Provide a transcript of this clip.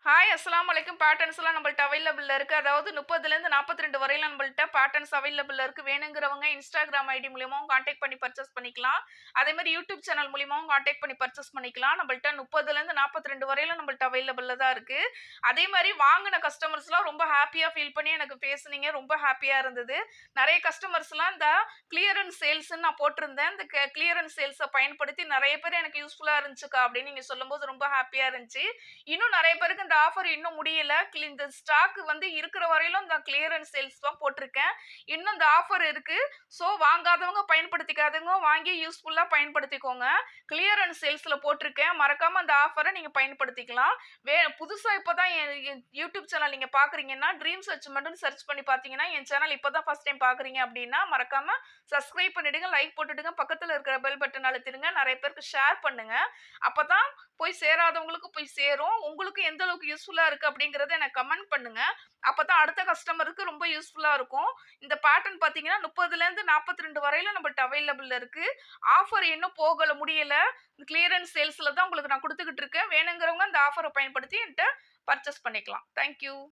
Hi அஸ்ஸலாமு அலைக்கும். பேட்டர்ன்ஸ்லாம் நம்மள்ட்ட அவைலபிள்ல இருக்கு. அதாவது 30லேருந்து 42 வரையில நம்மள்ட்ட பேட்டர்ன்ஸ் அவைலபிள்ல இருக்கு. வேணுங்கிறவங்க Instagram ஐடி மூலியமாவும் கான்டாக்ட் பண்ணி பர்ச்சேஸ் பண்ணிக்கலாம். அதேமாரி யூடியூப் சேனல் மூலியமாவும் கான்டாக்ட் பண்ணி பர்ச்சேஸ் பண்ணிக்கலாம். நம்மள்ட்ட 30லேருந்து 42 வரையில நம்மள்ட்ட அவைலபிள்ல தான் இருக்கு. அதே மாரி வாங்குன கஸ்டமர்ஸ்லாம் ரொம்ப ஹேப்பியா ஃபீல் பண்ணி எனக்கு பேசுனீங்க. ரொம்ப ஹேப்பியா இருந்தது. நெறைய கஸ்டமர்ஸ்லாம் இந்த கிளியரன்ஸ் சேல்ஸ்ன்னு நான் போட்டிருந்தேன். இந்த கிளியரன்ஸ் சேல்ஸ பயன்படுத்தி நெறைய பேர் எனக்கு யூஸ்ஃபுல்லா இருந்துச்சுக்கா அப்படின்னு நீங்க சொல்லும்போது ரொம்ப ஹேப்பியா இருந்துச்சு. இன்னும் நெறைய பேருக்கு இந்த ஆஃபர் இன்னும் முடியல. இந்த ஸ்டாக் வந்து இருக்கிற வரையிலும் இந்த கிளியரன்ஸ் சேல்ஸ் தான் போட்டிருக்கேன். இன்னும் இந்த ஆஃபர் இருக்கு. ஸோ வாங்காதவங்க பயன்படுத்திக்காதவங்க வாங்கி யூஸ்ஃபுல்லா பயன்படுத்திக்கோங்க. கிளியரன்ஸ் சேல்ஸ்ல போட்டிருக்கேன். மறக்காம அந்த ஆஃபர நீங்க பயன்படுத்திக்கலாம். புதுசா இப்பதான் என் யூடியூப் சேனல் நீங்க பார்க்குறீங்கன்னா, ட்ரீம்ஸ் அச்சீவ்மென்ட்ன்னு சர்ச் பண்ணி பார்த்தீங்கன்னா, என் சேனல் இப்பதான் ஃபர்ஸ்ட் டைம் பார்க்குறீங்க அப்படின்னா, மறக்காம சப்ஸ்கிரைப் பண்ணிடுங்க, லைக் போட்டுடுங்க, பக்கத்துல இருக்கிற பெல் பட்டன் அழுத்திடுங்க. நெறைய பேருக்கு ஷேர் பண்ணுங்க. அப்பதான் போய் சேராதவங்களுக்கு போய் சேரும். உங்களுக்கு எந்த அளவுக்கு யூஸ்ஃபுல்லா இருக்கு அப்படிங்கிறத எனக்கு கமெண்ட் பண்ணுங்க. அப்பதான் அடுத்த கஸ்டமருக்கு ரொம்ப யூஸ்ஃபுல்லா இருக்கும். இந்த பேட்டர்ன் பார்த்தீங்கன்னா 30லேருந்து 42 வரையில நம்மள்ட்ட அவைலபிள்ல இருக்கு. ஆஃபர் இன்னும் போகல முடியல. கிளியரன்ஸ் சேல்ஸ்ல தான் உங்களுக்கு நான் குடுத்துக்கிட்டு இருக்கேன். வேணுங்கிறவங்க அந்த ஆஃபர பயன்படுத்தி என்ட்ட பர்ச்சேஸ் பண்ணிக்கலாம். Thank you.